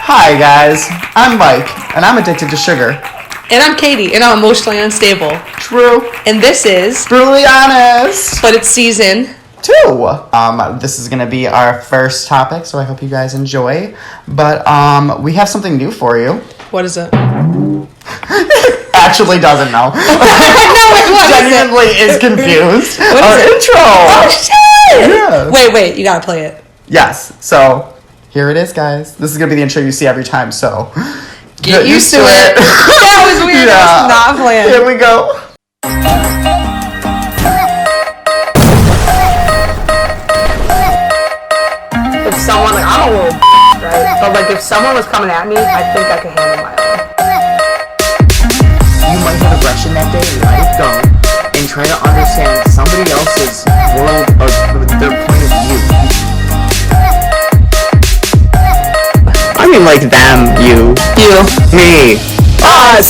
Hi guys, I'm Mike, and I'm addicted to sugar. And I'm Katie, and I'm emotionally unstable. True. And this is Brutally Honest. But it's season 2. This is gonna be our first topic, so I hope you guys enjoy. But we have something new for you. What is it? Actually doesn't know. Genuinely is confused. Our intro. Oh shit! Yeah. Wait, you gotta play it. Yes. So here it is, guys. This is gonna be the intro you see every time. So get used to it. That was weird. Yeah. That was not planned. Here we go. If someone, like, I'm a little right? But, like, if someone was coming at me, I think I could handle my own. You might have aggression that day, let it go, and try to understand somebody else's world or their point of view. I mean, like them, you, me, us.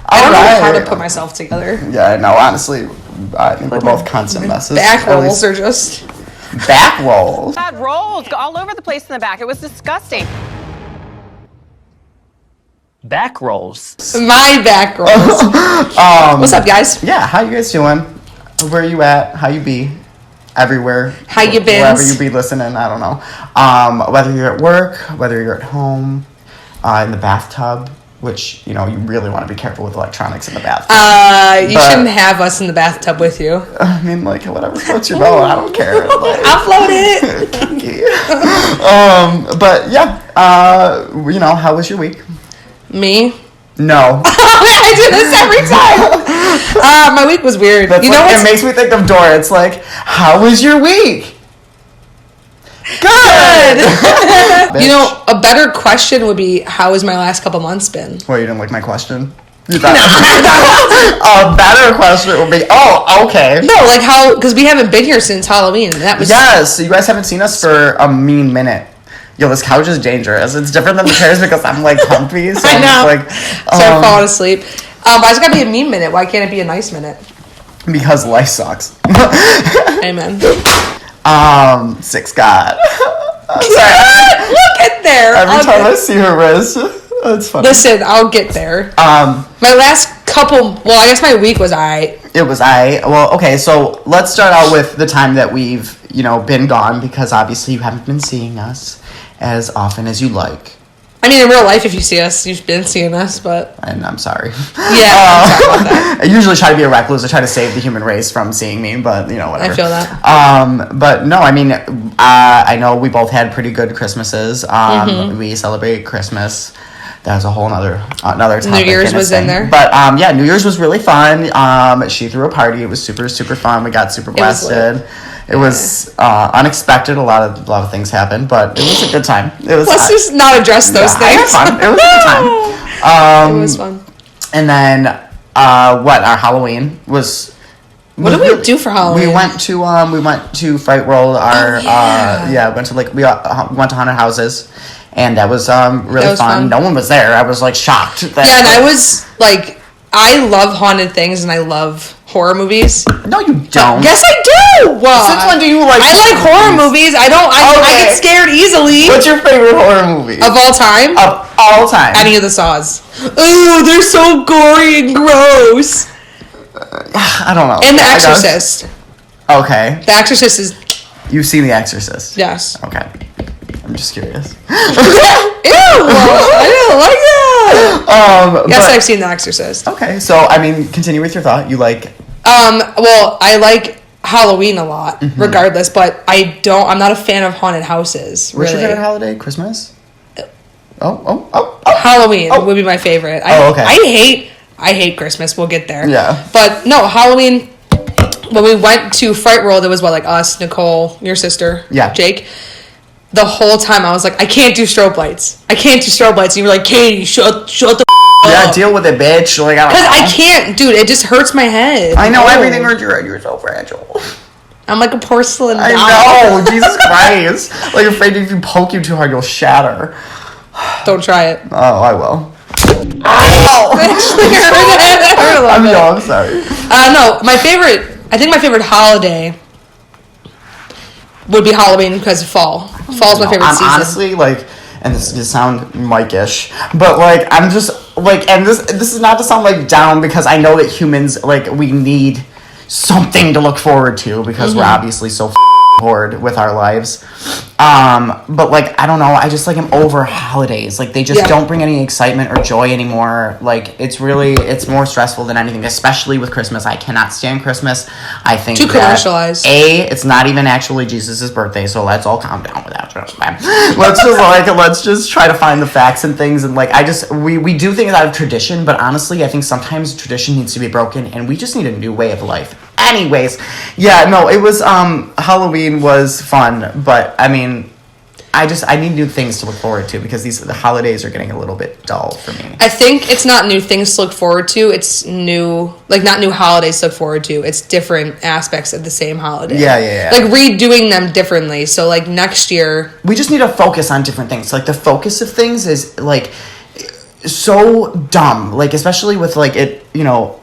I don't know how to put myself together. Yeah, no, honestly, I think we're both constant messes. Back rolls are just... Back rolls? Had rolls all over the place in the back. It was disgusting. Back rolls. My back rolls. What's up, guys? Yeah, how you guys doing? Where you at? How you be? Everywhere. How you been? Wherever you be listening, I don't know. Whether you're at work, whether you're at home, in the bathtub, which, you know, you really want to be careful with electronics in the bathtub. You shouldn't have us in the bathtub with you. I mean, like, whatever floats your boat, I don't care. Like, I'll float it. But yeah, you know, how was your week? Me? No. I do this every time. My week was weird. That's you know like, what? it makes me think of Dora. It's like, how was your week? Good. You know, a better question would be, how has my last couple months been? Well, you didn't like my question? You thought a better question would be, oh, okay. No, like how, because we haven't been here since Halloween. And that was Yes, you guys haven't seen us for a mean minute. Yo, this couch is dangerous. It's different than the chairs because I'm like comfy. So I know. I'm just like, So I'm falling asleep. But it's got to be a mean minute. Why can't it be a nice minute? because life sucks. Amen. Six God. Look at there. Every time I see her wrist, it's funny. Listen, I'll get there. My last couple, well, I guess my week was It was well, okay, so let's start out with the time that we've, you know, been gone, because obviously you haven't been seeing us as often as you like. I mean, in real life, if you see us, you've been seeing us, but... And I'm sorry. Yeah, I'm sorry about that. I usually try to be a recluse. I try to save the human race from seeing me, but, you know, whatever. I feel that. But, no, I mean, I know we both had pretty good Christmases. We celebrate Christmas. That was a whole another topic. New Year's was in there. But, yeah, New Year's was really fun. She threw a party. It was super, super fun. We got super blasted. It was unexpected. A lot of things happened, but it was a good time. Let's just not address those things. I had fun. It was a good time. It was fun. And then, our Halloween was... What did we do for Halloween? We went to Fright World. Went to we went to haunted houses, and that was really fun. No one was there. I was like shocked. And I was like, I love haunted things and I love horror movies. No, you don't. Yes, I do. Since when do you like? I like horror movies. I get scared easily. What's your favorite horror movie of all time? Of all time. Any of the Saws. Ooh, they're so gory and gross. I don't know. And The Exorcist. Okay. The Exorcist is... You've seen The Exorcist? Yes. Okay. I'm just curious. Ew! I don't like that! Yes, I've seen The Exorcist. Okay, so, I mean, continue with your thought. You like... Well, I like Halloween a lot, regardless, but I'm not a fan of haunted houses, really. What's your favorite holiday? Christmas? Oh. Halloween would be my favorite. Okay. I hate Christmas. We'll get there. Yeah. But no, Halloween, when we went to Fright World, it was us, Nicole, your sister, Jake. The whole time I was like, I can't do strobe lights. And you were like, Katie, shut the Yeah, deal with it, bitch. Like, because I can't, dude. It just hurts my head. I know everything hurts your head. You're so fragile. I'm like a porcelain doll. I know, Jesus Christ. Like, afraid if you poke you too hard, you'll shatter. Don't try it. Oh, I will. I'm sorry. No, I think my favorite holiday would be Halloween because of fall. Fall's my favorite season. Honestly, like, and this is gonna sound Mike-ish, but like, I'm just like, and this is not to sound like down, because I know that humans, like, we need something to look forward to because we're obviously so bored with our lives. But like, I don't know, I just like am over holidays. Like, they just don't bring any excitement or joy anymore. Like, it's more stressful than anything, especially with Christmas. I cannot stand Christmas. I think too commercialized. It's not even actually Jesus' birthday, so let's all calm down with that. Let's just try to find the facts and things, and like, we do things out of tradition, but honestly, I think sometimes tradition needs to be broken, and we just need a new way of life. Anyways, yeah, no, it was, Halloween was fun, but, I mean, I need new things to look forward to, because the holidays are getting a little bit dull for me. I think it's not new things to look forward to, it's not new holidays to look forward to, it's different aspects of the same holiday. Yeah. Like, redoing them differently, so, like, next year... We just need to focus on different things. Like, the focus of things is, like, so dumb. Like, especially with, like, it, you know...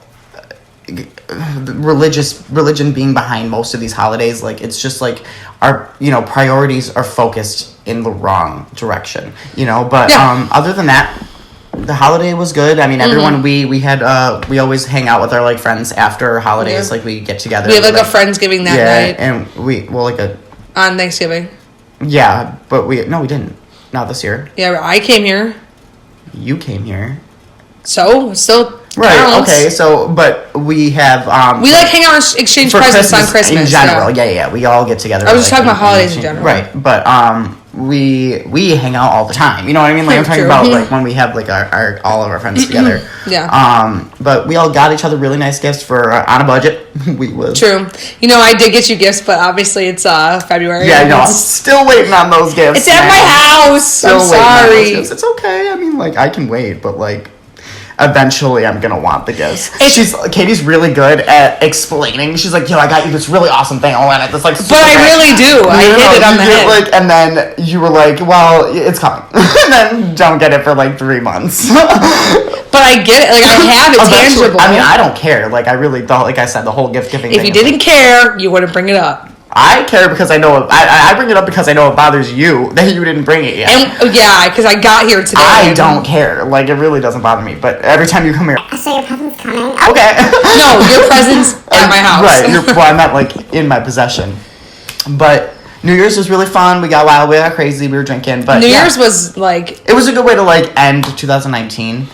religion being behind most of these holidays, like, it's just like our, you know, priorities are focused in the wrong direction, you know. But other than that, the holiday was good. I mean, everyone, we had we always hang out with our, like, friends after holidays. Like, we get together, we have like a Friendsgiving that night, and on Thanksgiving. Yeah, but we didn't, not this year. Yeah, I came here, you came here, so still right, counts. okay, so, but we have, we, like, hang out and exchange presents on Christmas. In general, yeah, we all get together. I was just talking about holidays in general. Right, but, we hang out all the time, you know what I mean? Like, I'm talking about, like, when we have, like, our all of our friends together. Yeah. But we all got each other really nice gifts for, on a budget. True. You know, I did get you gifts, but obviously it's, February. Yeah, no, I'm still waiting on those gifts. It's at my house! I'm sorry. It's okay, I mean, like, I can wait, but, like... Eventually, I'm gonna want the gifts. Katie's really good at explaining. She's like, "Yo, I got you this really awesome thing. Oh, and it's like." But I really do. I hit it on the head. Like, and then you were like, "Well, it's coming," and then don't get it for like 3 months. But I get it. Like, I have it tangible. I mean, I don't care. Like, I really don't. Like I said, the whole gift giving. If you didn't care, you wouldn't bring it up. I care because I know I bring it up because I know it bothers you that you didn't bring it yet. And yeah, because I got here today. I don't care. Like, it really doesn't bother me. But every time you come here, so your present's coming. Okay. No, your present's at my house. Right. Well, I'm not, like, in my possession. But New Year's was really fun. We got wild. We got crazy. We were drinking. But New Year's was like, it was a good way to, like, end 2019.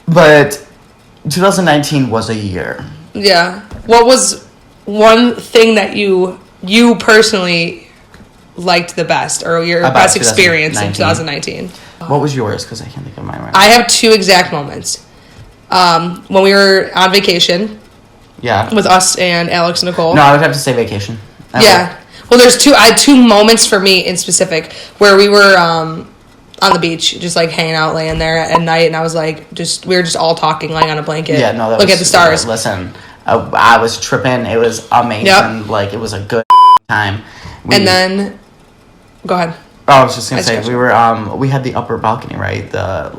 But 2019 was a year. Yeah. What was one thing that you personally liked the best, or your best experience in 2019? What was yours? Because I can't think of mine right now. I have two exact moments. When we were on vacation. Yeah. With us and Alex and Nicole. No, I would have to say vacation. Yeah. Well, I had two moments for me in specific where we were on the beach, just like hanging out, laying there at night, and I was like, we were just all talking, laying on a blanket. Yeah, no, look at the stars. Listen. I was tripping. It was amazing. Yep. Like, it was a good time. And then, go ahead. Oh, I was just gonna say, we were we had the upper balcony, right? The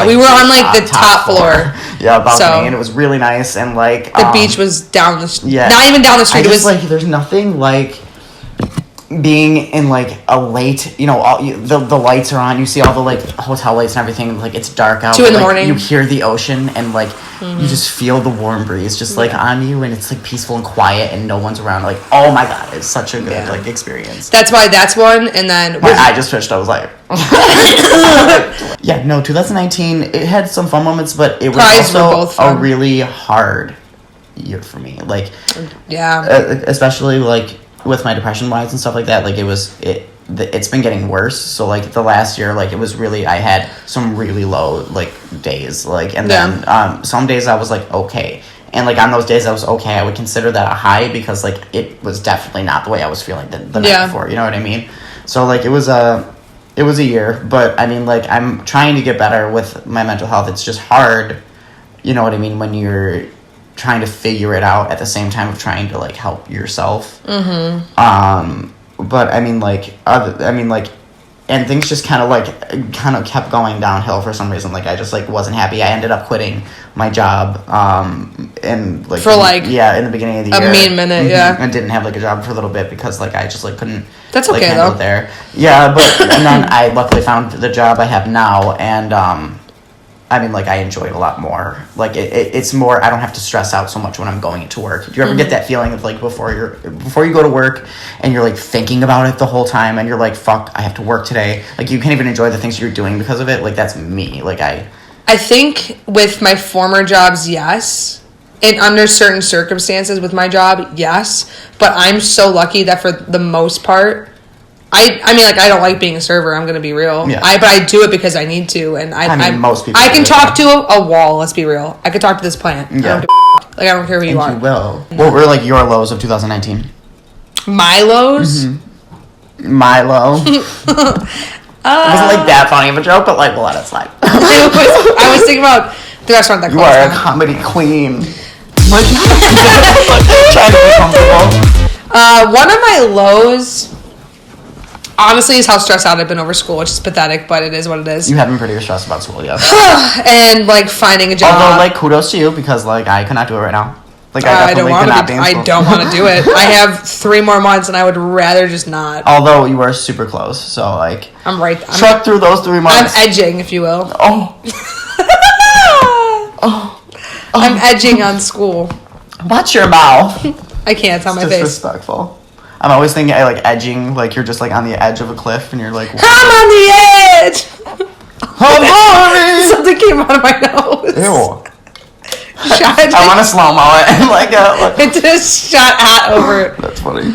we were on like the top floor. Yeah, balcony, and it was really nice, and like the beach was down the not even down the street. It was like, there's nothing like being in like a late, you know, the lights are on, you see all the like hotel lights and everything, like it's dark out, 2 in the morning, you hear the ocean, and like you just feel the warm breeze just like on you, and it's like peaceful and quiet and no one's around. Like, oh my god, it's such a good like experience. That's why that's one. And then I just switched. I was like yeah, no, 2019 it had some fun moments, but it was also a really hard year for me, like especially like with my depression wise and stuff like that. Like, it's been getting worse. So like the last year, like, it was really, I had some really low like days, like, and then some days I was like okay, and like on those days I was okay, I would consider that a high, because like it was definitely not the way I was feeling the night before, you know what I mean? So like it was a year, but I mean, like, I'm trying to get better with my mental health. It's just hard, you know what I mean, when you're trying to figure it out at the same time of trying to like help yourself. But I mean, like and things just kind of kept going downhill for some reason. Like I just like wasn't happy. I ended up quitting my job and like in the beginning of the year. A mean minute, yeah. I didn't have like a job for a little bit because like I just like couldn't. That's okay handle though. It there, yeah, but and then I luckily found the job I have now, and I mean, like, I enjoy it a lot more. Like, it's more, I don't have to stress out so much when I'm going into work. Do you ever get that feeling of, like, before you go to work, and you're, like, thinking about it the whole time, and you're like, fuck, I have to work today. Like, you can't even enjoy the things you're doing because of it. Like, that's me. Like, I think with my former jobs, yes. And under certain circumstances with my job, yes. But I'm so lucky that for the most part, I mean, like, I don't like being a server. I'm gonna be real. Yeah. But I do it because I need to, and most people. I can talk to a wall. Let's be real. I can talk to this plant. Yeah. I don't care who you are. You will. What were like your lows of 2019? My lows. Mm-hmm. My low. It wasn't like that funny of a joke, but like we'll let it slide. I was thinking about the restaurant that you closed. You are a comedy queen. Trying to be comfortable. One of my lows. Honestly, is how stressed out I've been over school, which is pathetic, but it is what it is. You have been pretty stressed about school, yeah. And, like, finding a job. Although, like, kudos to you, because, like, I could not do it right now. Like, I don't want to do it. I have 3 more months, and I would rather just not. Although, you are super close, so, like... I'm right... Truck through those 3 months. I'm edging, if you will. Oh. I'm edging on school. Watch your mouth. I can't, it's on my face. Disrespectful. I'm always thinking, like, edging, like, you're just, like, on the edge of a cliff, and you're like... I'm on the edge! Oh, something came out of my nose. Ew. I want to slow-mo it, and, like, it just shot at over. That's funny.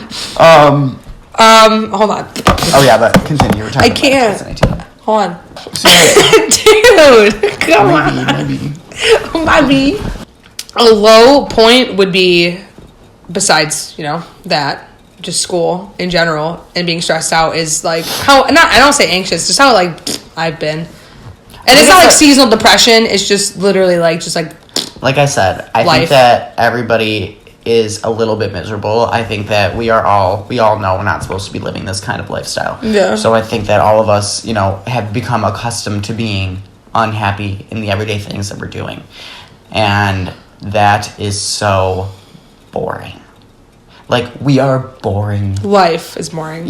Hold on. Oh, yeah, but continue. I can't. Hold on. Dude, come on. Maybe. A low point would be, besides, you know, that... just school in general and being stressed out is like how I don't say anxious, just how like I've been, and it's not like seasonal depression. It's just literally like I said, I think that everybody is a little bit miserable. I think that we all know we're not supposed to be living this kind of lifestyle. Yeah. So I think that all of us, you know, have become accustomed to being unhappy in the everyday things that we're doing, and that is so boring. Like, we are boring. Life is boring.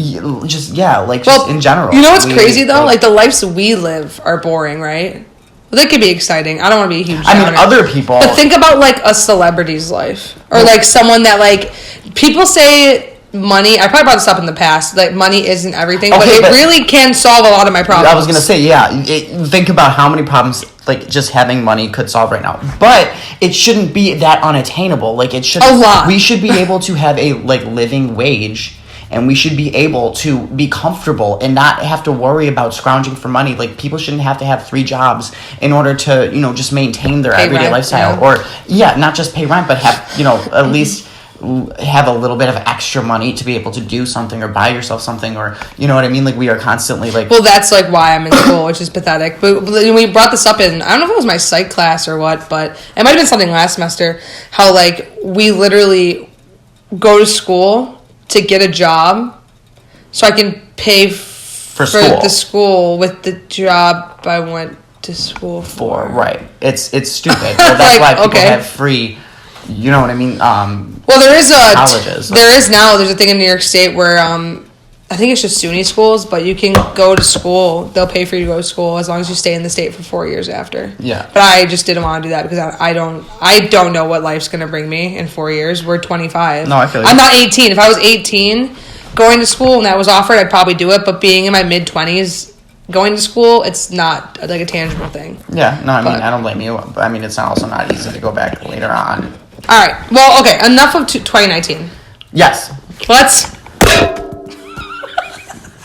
Just in general. You know what's crazy, though? Like, the lives we live are boring, right? Well, that could be exciting. I don't want to be a huge downer. I mean, other people... But think about, like, a celebrity's life. Or, like, someone that, like... People say money... I probably brought this up in the past. Like, money isn't everything. But it really can solve a lot of my problems. I was going to say, yeah. Think about how many problems... like, just having money could solve right now. But it shouldn't be that unattainable. Like, it should... A lot. We should be able to have a, like, living wage, and we should be able to be comfortable and not have to worry about scrounging for money. Like, people shouldn't have to have 3 jobs in order to, you know, just maintain their everyday lifestyle. Yeah. Or, not just pay rent, but have, you know, at least... have a little bit of extra money to be able to do something or buy yourself something, or you know what I mean. Like, we are constantly like, well, that's like why I'm in school, which is pathetic. But we brought this up in, I don't know if it was my psych class or what, but it might have been something last semester, how like we literally go to school to get a job so I can pay for the school with the job I went to school for. Right. It's stupid. Well, that's why people have free, you know what I mean? Well, there's colleges. There's a thing in New York State where I think it's just SUNY schools, but you can go to school. They'll pay for you to go to school as long as you stay in the state for 4 years after. Yeah. But I just didn't want to do that because I don't know what life's gonna bring me in 4 years. We're 25. No, I feel I'm not 18. If I was 18, going to school and that was offered, I'd probably do it. But being in my mid-20s, going to school, it's not like a tangible thing. Yeah. No, I mean, I don't blame you. I mean, it's also not easy to go back later on. All right. Well, okay. Enough of 2019. Yes. Let's.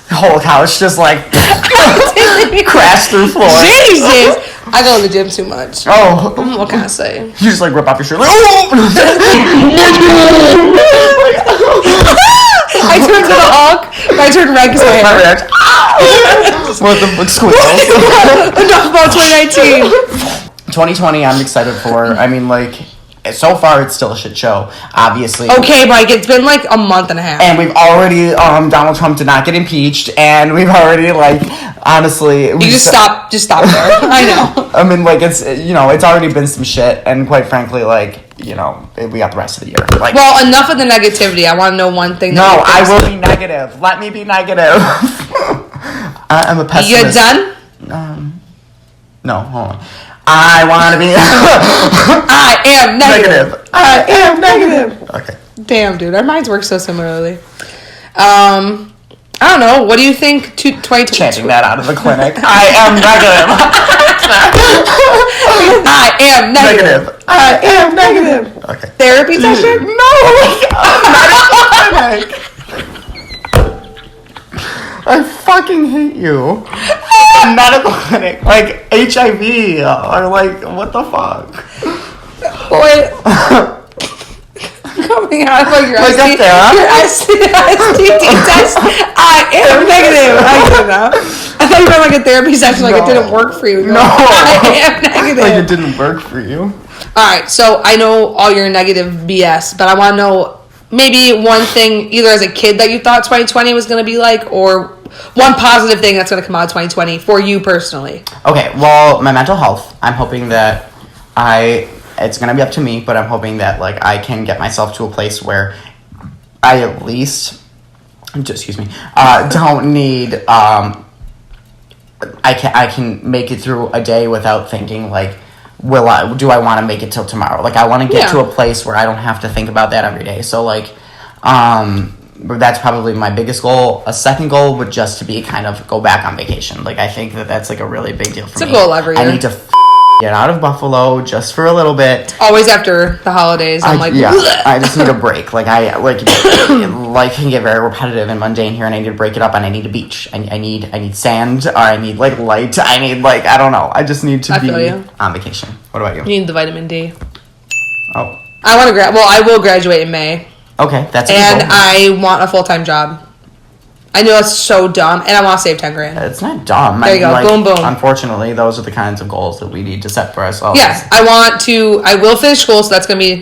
The whole couch just like crashed through floor. Jesus! I go to the gym too much. Oh. What can I say? You just like rip off your shirt. Like, oh! I turned to the Hulk. I turned red because my hair. What the squeals? Enough about 2019. 2020, I'm excited for. I mean, like, so far it's still a shit show, obviously. Okay, Mike, it's been like a month and a half. And we've already, Donald Trump did not get impeached, and we've already, like, honestly... You just stop there. I know. I mean, like, it's, you know, it's already been some shit, and quite frankly, like, you know, we got the rest of the year. Like, well, enough of the negativity. I want to know one thing. No, I will be negative. Let me be negative. I'm a pessimist. You done? No, hold on. I want to be... I am negative. I am negative. Okay. Damn, dude. Our minds work so similarly. I don't know. What do you think 2020... Chanting that out of the clinic. I am negative. I am negative. I am negative. Okay. Therapy session? No. Not in the clinic. I fucking hate you. Medical clinic, like HIV, or like, what the fuck? Wait. Coming out of like your STD test. I am negative. I don't know. I thought you were like a therapy session, like it didn't work for you. No. I am negative. Like it didn't work for you. Alright, so I know all your negative BS, but I want to know maybe one thing, either as a kid that you thought 2020 was going to be like, or one positive thing that's going to come out of 2020 for you personally. Okay, well, my mental health. I'm hoping that it's going to be up to me, but I'm hoping that, like, I can get myself to a place where I at least, don't need, I can make it through a day without thinking, like, do I want to make it till tomorrow? Like, I want to get to a place where I don't have to think about that every day. So, like, that's probably my biggest goal. A second goal would just to be kind of go back on vacation. Like, I think that's, like, a really big deal for me. It's a goal every year. I need to get out of Buffalo just for a little bit. Always after the holidays. I just need a break. Like, life can get very repetitive and mundane here, and I need to break it up, and I need a beach. I need sand, or I need, like, light. I need, like, I don't know. I just need to be on vacation. What about you? You need the vitamin D. Oh. I will graduate in May. Okay, that's and I want a full-time job. I know it's so dumb, and I want to save $10,000. It's not dumb. There you go. Boom, boom. Unfortunately, those are the kinds of goals that we need to set for ourselves. Yes, I will finish school, so that's going to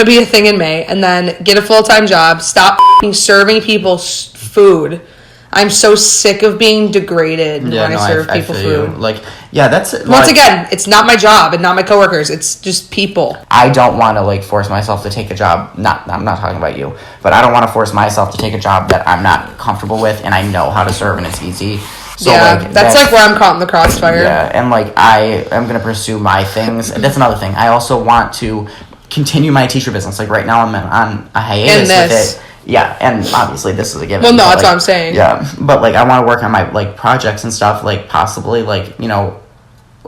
be a thing in May, and then get a full-time job, stop serving people food. I'm so sick of being degraded when I serve people food. Like, yeah, that's... Once again, it's not my job and not my coworkers. It's just people. I don't want to, like, force myself to take a job. I'm not talking about you. But I don't want to force myself to take a job that I'm not comfortable with and I know how to serve and it's easy. So, yeah, that's like where I'm caught in the crossfire. Yeah, and, like, I am going to pursue my things. That's another thing. I also want to continue my teacher business. Like, right now I'm on a hiatus with it. Yeah, and obviously this is a given. Well, no, that's what I'm saying. Yeah, but, like, I want to work on my, like, projects and stuff, like, possibly, like, you know,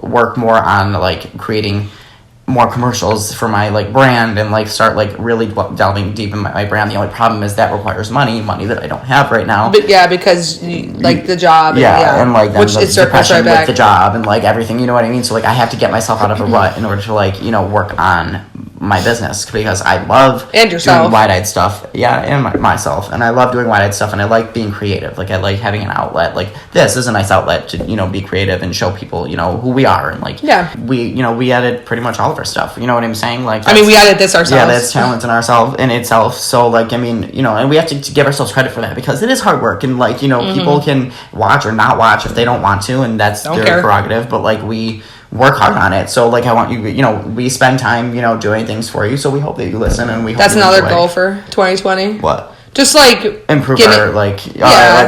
work more on, like, creating more commercials for my, like, brand and, like, start, like, really delving deep in my brand. The only problem is that requires money that I don't have right now. But, yeah, because, like, the job. And like, then which the depression with the job and, like, everything, you know what I mean? So, like, I have to get myself out of a rut in order to, like, you know, work on my business, because I love doing wide-eyed stuff. Yeah, and myself. And I love doing wide-eyed stuff, and I like being creative. Like, I like having an outlet. Like, this is a nice outlet to, you know, be creative and show people, you know, who we are. And, like, we added pretty much all of our stuff. You know what I'm saying? Like, I mean, we added this ourselves. Yeah, that's talent in itself. So, like, I mean, you know, and we have to give ourselves credit for that, because it is hard work. And, like, you know, people can watch or not watch if they don't want to, and that's their prerogative. But, like, we work hard on it. So, like, I want you, you know, we spend time, you know, doing things for you. So we hope that you listen, and we hope that's another goal for 2020. What? Just, like, improve our, like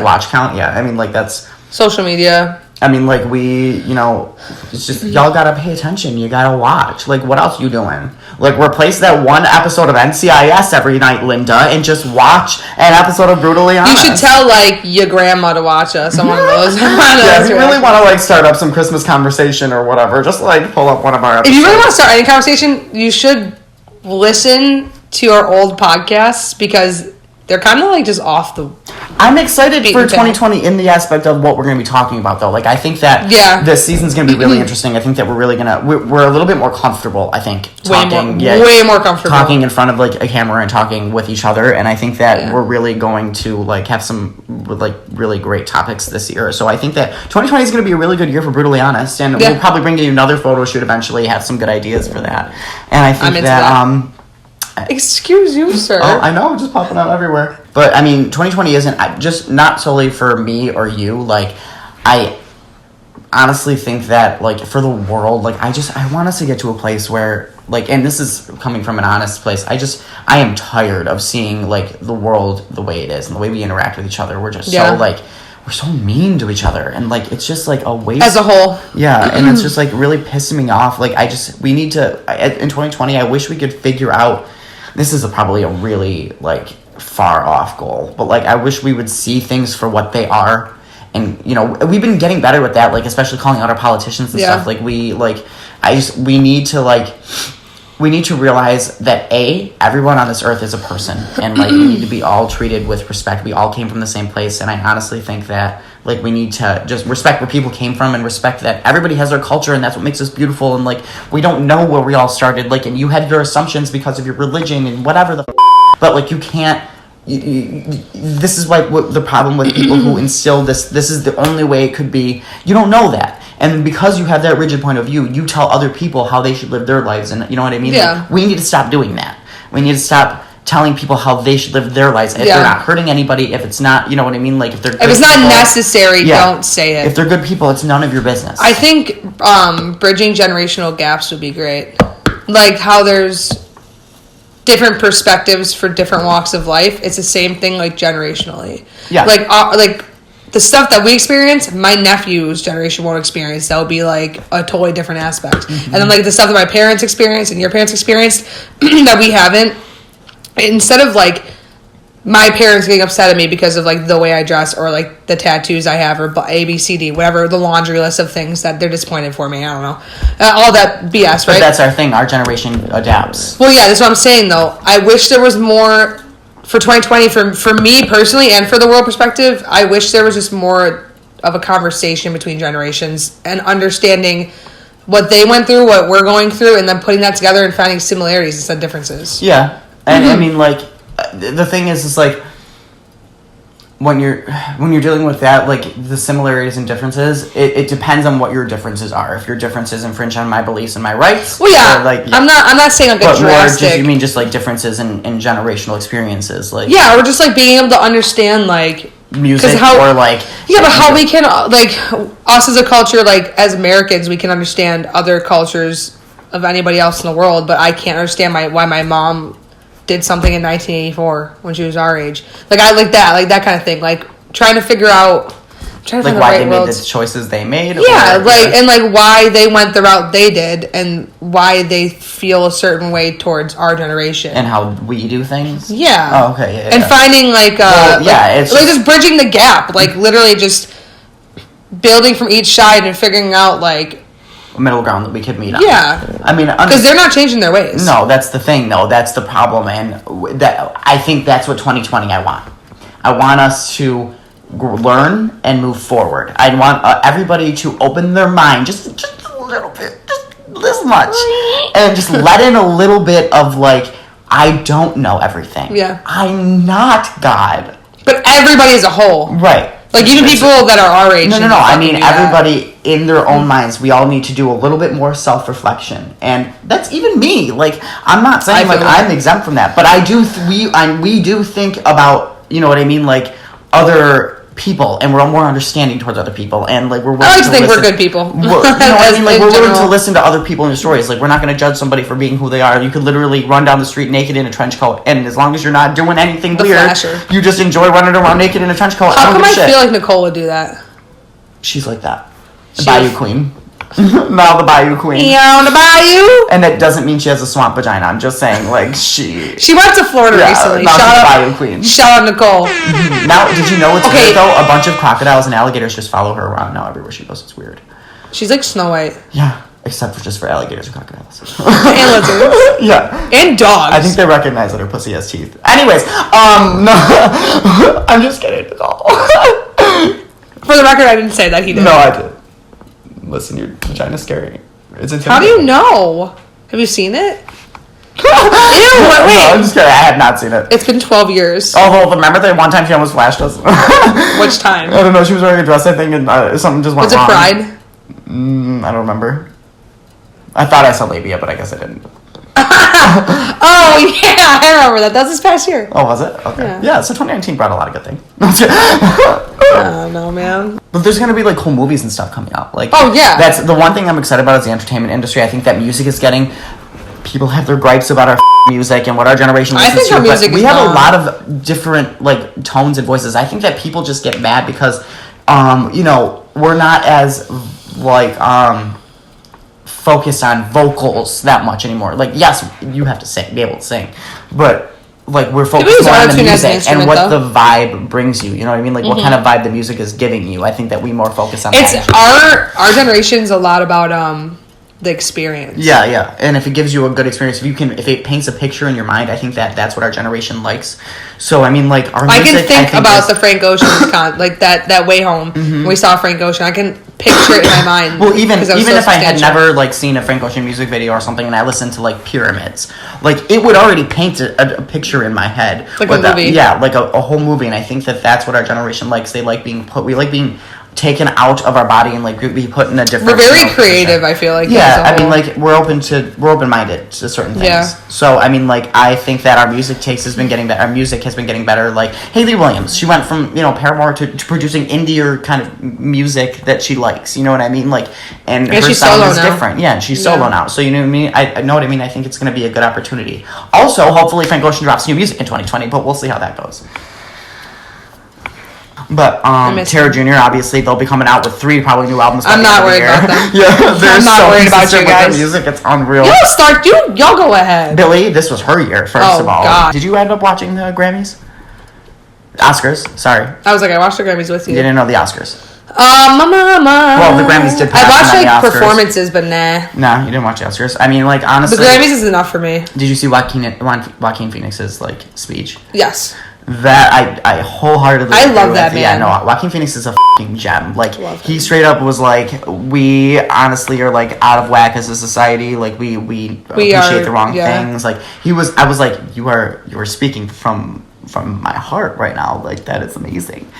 watch count. Yeah, I mean, like, that's social media. I mean, like, we, you know, it's just, y'all gotta pay attention. You gotta watch. Like, what else you doing? Like, replace that one episode of NCIS every night, Linda, and just watch an episode of Brutally Honest. You should tell, like, your grandma to watch us on one of those. Yeah, if you really want to, like, start up some Christmas conversation or whatever, just, like, pull up one of our episodes. If you really want to start any conversation, you should listen to our old podcasts, because they're kind of, like, just off the I'm excited for 2020 in the aspect of what we're going to be talking about, though. Like, I think that this season's going to be really interesting. I think that we're really we're a little bit more comfortable, I think, talking. Way more comfortable. Talking in front of, like, a camera and talking with each other. And I think that we're really going to, like, have some, like, really great topics this year. So I think that 2020 is going to be a really good year, for brutally honest. And we'll probably bring you another photo shoot eventually, have some good ideas for that. And I think that. Excuse you, sir. Oh, I know, just popping out everywhere. But, I mean, 2020 isn't just not solely for me or you. Like, I honestly think that, like, for the world, like, I want us to get to a place where, like, and this is coming from an honest place, I am tired of seeing, like, the world the way it is and the way we interact with each other. We're just so, like, we're so mean to each other, and, like, it's just, like, a waste. As a whole. Yeah, and it's just, like, really pissing me off. Like, we need to, in 2020, I wish we could figure out, this is probably a really, like, far off goal, but, like, I wish we would see things for what they are. And, you know, we've been getting better with that, like, especially calling out our politicians and stuff. Like, we need to realize that everyone on this earth is a person, and, like, we need to be all treated with respect. We all came from the same place, and I honestly think that, like, we need to just respect where people came from and respect that everybody has their culture, and that's what makes us beautiful. And, like, we don't know where we all started, like, and you had your assumptions because of your religion and whatever but, like, you can't. This is like what the problem with people who instill this is the only way it could be. You don't know that, and because you have that rigid point of view, you tell other people how they should live their lives, and you know what I mean. Like, we need to stop doing that. We need to stop telling people how they should live their lives. If they're not hurting anybody, if it's not, you know what I mean. Like, if it's not necessary, don't say it. If they're good people, it's none of your business. I think bridging generational gaps would be great. Like how there's different perspectives for different walks of life. It's the same thing, like, generationally. Yeah. Like the stuff that we experience, my nephew's generation won't experience. That would be, like, a totally different aspect. And then, like, the stuff that my parents experienced and your parents experienced that we haven't, instead of, like, my parents getting upset at me because of, like, the way I dress or, like, the tattoos I have or A, B, C, D, whatever, the laundry list of things that they're disappointed for me. I don't know. All that BS, right? But that's our thing. Our generation adapts. Well, yeah, that's what I'm saying, though. I wish there was more for 2020 for me personally and for the world perspective. I wish there was just more of a conversation between generations and understanding what they went through, what we're going through, and then putting that together and finding similarities instead of differences. Yeah. And I mean, like, the thing is like, when you're dealing with that, like, the similarities and differences, it depends on what your differences are. If your differences infringe on my beliefs and my rights, well, yeah, like, I'm not saying like a drastic. You mean just like differences in generational experiences, like, yeah, or just like being able to understand, like, music, or like, yeah, but how we can, like, us as a culture, like, as Americans, we can understand other cultures of anybody else in the world, but I can't understand why my mom did something in 1984 when she was our age. Like, I like that kind of thing. Like, trying to figure out, like, why they made the choices they made. Yeah, and like why they went the route they did, and why they feel a certain way towards our generation and how we do things. Yeah. Oh, okay. Yeah, and finding it's like just bridging the gap, like literally just building from each side and figuring out, like, middle ground that we could meet on. Yeah. I mean, because they're not changing their ways. No, that's the thing, though. That's the problem, and that I think that's what 2020 I want. I want us to learn and move forward. I want everybody to open their mind just a little bit, just this much, and just let in a little bit of, like, I don't know everything. Yeah. I'm not God. But everybody as a whole. Right. Like, even people that are our age. No. I mean, everybody in their own minds, we all need to do a little bit more self-reflection. And that's even me. Like, I'm not saying, like, I'm exempt from that. But we do think about, you know what I mean, like, other people. And we're more understanding towards other people. And, like, we're willing I like to think we're good people. You know what I mean? Like, we're willing to listen to other people and their stories. Like, we're not going to judge somebody for being who they are. You could literally run down the street naked in a trench coat. And as long as you're not doing anything weird, flasher. You just enjoy running around naked in a trench coat. How come I feel like Nicole would do that? She's like that. Bayou Queen. Now the Bayou Queen. Yeah, on the Bayou. And that doesn't mean she has a swamp vagina. I'm just saying, like, she went to Florida recently. Now she's Bayou Queen. Shout out Nicole. Now, did you know what's weird, though? A bunch of crocodiles and alligators just follow her around now everywhere she goes. It's weird. She's like Snow White. Yeah. Except for just for alligators and crocodiles. And lizards. Yeah. And dogs. I think they recognize that her pussy has teeth. Anyways, no. I'm just kidding. For the record, I didn't say that he did. No, I did. Listen, your vagina's scary. It's intimidating. How do you know? Have you seen it? Ew, wait. No, I'm just kidding. I have not seen it. It's been 12 years. Although, remember that one time she almost flashed us? Which time? I don't know. She was wearing a dress, I think, and something just went wrong. Was it Pride? I don't remember. I thought I saw labia, but I guess I didn't. Oh, yeah, I remember that. That was this past year. Oh, was it? Okay. Yeah, so 2019 brought a lot of good things. I don't know, man. But there's going to be, like, cool movies and stuff coming out. Like, oh, yeah. That's the one thing I'm excited about is the entertainment industry. I think that music is getting... People have their gripes about our music and what our generation listens to. But we have a lot of different, like, tones and voices. I think that people just get mad because, you know, we're not as, like, focused on vocals that much anymore. Like, yes, you have to be able to sing, but like we're focused more on the music and what the vibe brings you. You know what I mean? Like what kind of vibe the music is giving you. I think that we more focus on. It's our generation's a lot about the experience. Yeah, and if it gives you a good experience, if it paints a picture in your mind, I think that's what our generation likes. So I mean, like our music, I can think about the Frank Ocean like that Way Home. When we saw Frank Ocean, I can picture it in my mind. Well, even if I had never like seen a Frank Ocean music video or something, and I listened to like Pyramids, like it would already paint a picture in my head, like a movie. Yeah, like a whole movie, and I think that's what our generation likes. They like being we like being taken out of our body and like be put in a different. We're very creative. I feel like. Yeah, I mean, like we're open-minded to certain things. Yeah. So I mean, like I think that our music taste has been getting better. Our music has been getting better. Like Hayley Williams, she went from Paramore to producing indie kind of music that she likes. You know what I mean? Like, and her sound is different. Yeah, and she's solo now. So you know what I mean? I know what I mean. I think it's going to be a good opportunity. Also, hopefully, Frank Ocean drops new music in 2020, but we'll see how that goes. But Tara Jr., obviously, they'll be coming out with 3 probably new albums. I'm not worried about them. Yeah, I'm not worried about you guys. With music, it's unreal. Y'all go ahead. Billie, this was her year, first of all. God. Did you end up watching the Grammys? Oscars, sorry. I was like, I watched the Grammys with you. You didn't know the Oscars? Well, the Grammys did pass. I watched like performances, but nah. No, you didn't watch the Oscars. I mean, like honestly, the Grammys is enough for me. Did you see Joaquin Phoenix's like speech? Yes. That I wholeheartely I love that man. Yeah, no, Joaquin Phoenix is a fucking gem. Like he straight up was like, we honestly are like out of whack as a society. Like we appreciate the wrong things. Like I was like, you are speaking from my heart right now. Like that is amazing.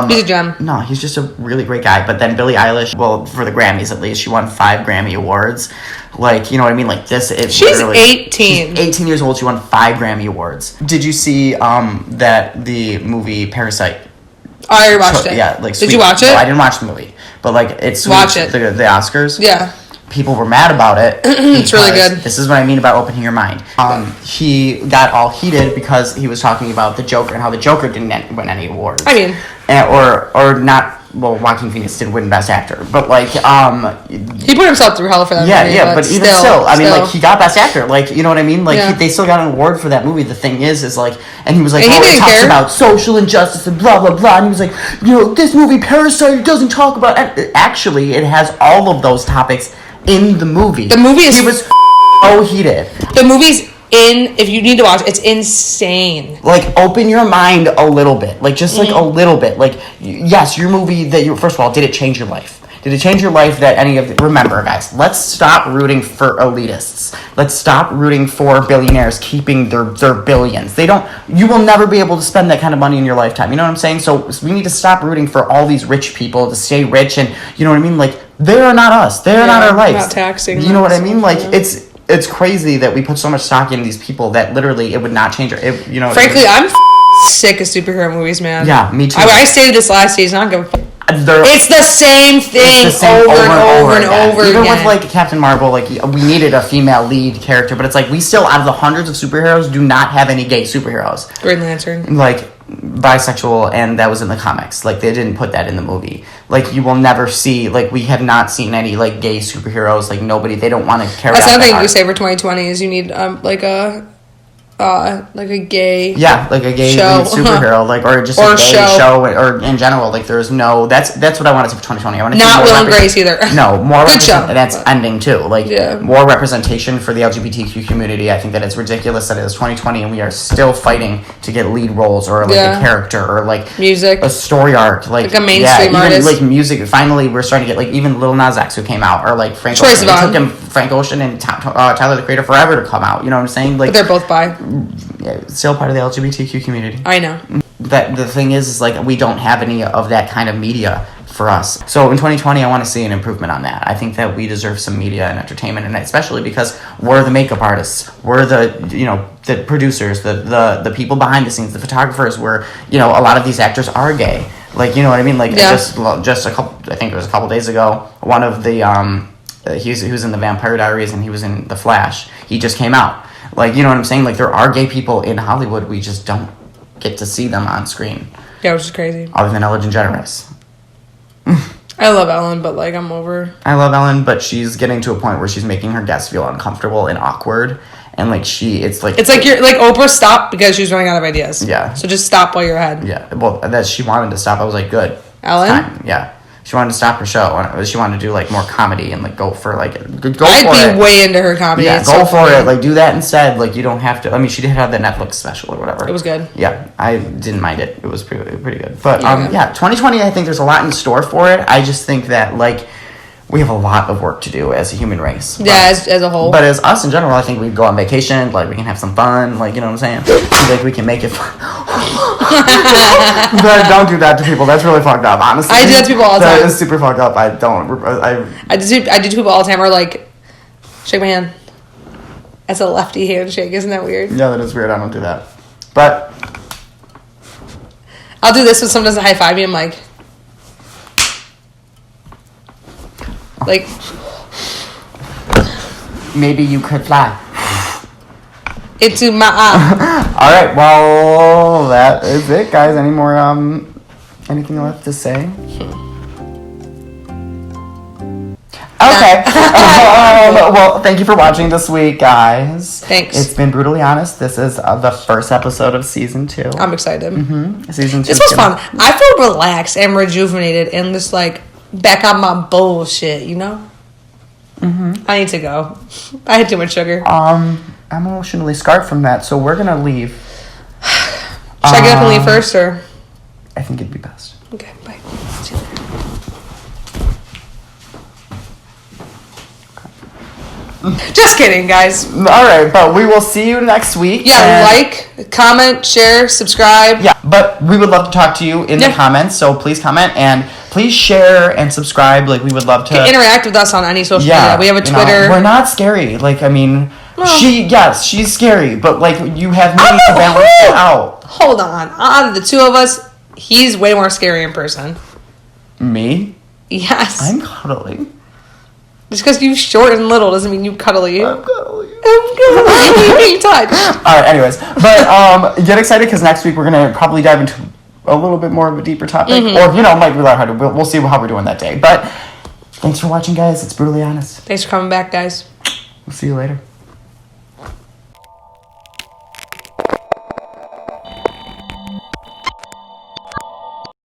He's a gem. No, he's just a really great guy. But then Billie Eilish, well, for the Grammys at least, she won 5 Grammy Awards. Like, you know what I mean? Like this is she's 18. She's 18 years old. She won 5 Grammy Awards. Did you see that the movie Parasite? I already watched it. Yeah, like did you watch it? No, I didn't watch the movie, but like it's watch it. The Oscars. Yeah. People were mad about it. It's really good. This is what I mean about opening your mind. He got all heated because he was talking about the Joker and how the Joker didn't win any awards. I mean, or not. Well, Joaquin Phoenix did win Best Actor, but like, he put himself through hell for that movie. Yeah, but even still, I mean, like, he got Best Actor. Like, you know what I mean? Like, they still got an award for that movie. The thing is like, and he was like, it talks about social injustice and blah blah blah, and he was like, this movie Parasite doesn't talk about. And actually, it has all of those topics in the movie. The movie is. He was so heated. The movie's. If you need to watch, it's insane. Like, open your mind a little bit. Like, just like a little bit. Like, yes, your movie that first of all, did it change your life? Did it change your life that any of remember, guys, let's stop rooting for elitists. Let's stop rooting for billionaires keeping their billions. You will never be able to spend that kind of money in your lifetime. You know what I'm saying? So we need to stop rooting for all these rich people to stay rich, and you know what I mean? Like, they are not us. They are not our lives. Not taxing. You know what I mean? Like, it's crazy that we put so much stock in these people that literally it would not change. Frankly, I'm sick of superhero movies, man. Yeah, me too. I stated this last season. I don't give a it's the same thing over and over again. Even with like Captain Marvel, like we needed a female lead character, but it's like we still, out of the hundreds of superheroes, do not have any gay superheroes. Green Lantern. Like bisexual, and that was in the comics. Like they didn't put that in the movie. Like you will never see. Like we have not seen any like gay superheroes. Like nobody. They don't want to carry. That's another thing you say for 2020 is you need like a like a gay like a gay superhero, like or just or a gay show or in general. Like there's no that's what I want to see for 2020. I want to not Will and Grace either. No, more good show. That's ending too. Like more representation for the LGBTQ community. I think that it's ridiculous that it is 2020 and we are still fighting to get lead roles or like a character or like music, a story arc, like a mainstream artist. Like music. Finally, we're starting to get like even Lil Nas X who came out or like Frank Ocean. It took him Frank Ocean and Tyler the Creator forever to come out. You know what I'm saying? Like but they're both bi. Yeah, still part of the LGBTQ community. I know. That the thing is like we don't have any of that kind of media for us. So in 2020, I want to see an improvement on that. I think that we deserve some media and entertainment, and especially because we're the makeup artists, we're the the producers, the people behind the scenes, the photographers. We're a lot of these actors are gay. Like you know what I mean? Like just a couple. I think it was a couple days ago. One of the he was in the Vampire Diaries and he was in The Flash. He just came out. Like, you know what I'm saying? Like, there are gay people in Hollywood. We just don't get to see them on screen. Yeah, which is crazy. Other than Ellen DeGeneres. I love Ellen, but, like, I'm over. I love Ellen, but she's getting to a point where she's making her guests feel uncomfortable and awkward. And, like, it's like you're, like, Oprah stopped because she was running out of ideas. Yeah. So just stop while you're ahead. Yeah. Well, that she wanted to stop. I was like, good. Ellen? Yeah. She wanted to stop her show. She wanted to do like more comedy and like go for like I'd be way into her comedy. Yeah, go for it. Like do that instead. Like you don't have to. I mean, she did have the Netflix special or whatever. It was good. Yeah, I didn't mind it. It was pretty good. But 2020. I think there's a lot in store for it. I just think that like we have a lot of work to do as a human race. Yeah, as a whole. But as us in general, I think we go on vacation. Like we can have some fun. Like you know what I'm saying. Like we can make it fun. But don't do that to people. That's really fucked up. Honestly, I do that to people all the time. That is super fucked up. I don't. I do to people all the time. Or like, shake my hand. That's a lefty handshake. Isn't that weird? Yeah, that is weird. I don't do that. But I'll do this when someone doesn't high five me. I'm like. Maybe you could fly into my eye. All right, well that is it, guys. Any more anything left to say? Okay. Well, thank you for watching this week, guys. Thanks. It's been Brutally Honest. This is the first episode of season 2. I'm excited. Season 2. This was fun. I feel relaxed and rejuvenated and just like back on my bullshit, you know? I need to go. I had too much sugar. I'm emotionally scarred from that, so we're gonna leave. Should I get up and leave first, or? I think it'd be best. Okay, bye. See you later. Just kidding, guys. All right, but we will see you next week. Yeah, like, comment, share, subscribe. Yeah, but we would love to talk to you in the comments, so please comment and please share and subscribe. Like, we would love to interact with us on any social media. We have a Twitter. We're not scary. Like, I mean, she's scary, but like you have me to balance it out. Hold on. Out of the two of us, he's way more scary in person. Me? Yes. I'm cuddly. Just because you're short and little doesn't mean you cuddly. I'm cuddly. Touch. Alright, anyways. But get excited because next week we're going to probably dive into a little bit more of a deeper topic. Or, might be lighthearted. We'll see how we're doing that day. But thanks for watching, guys. It's Brutally Honest. Thanks for coming back, guys. We'll see you later.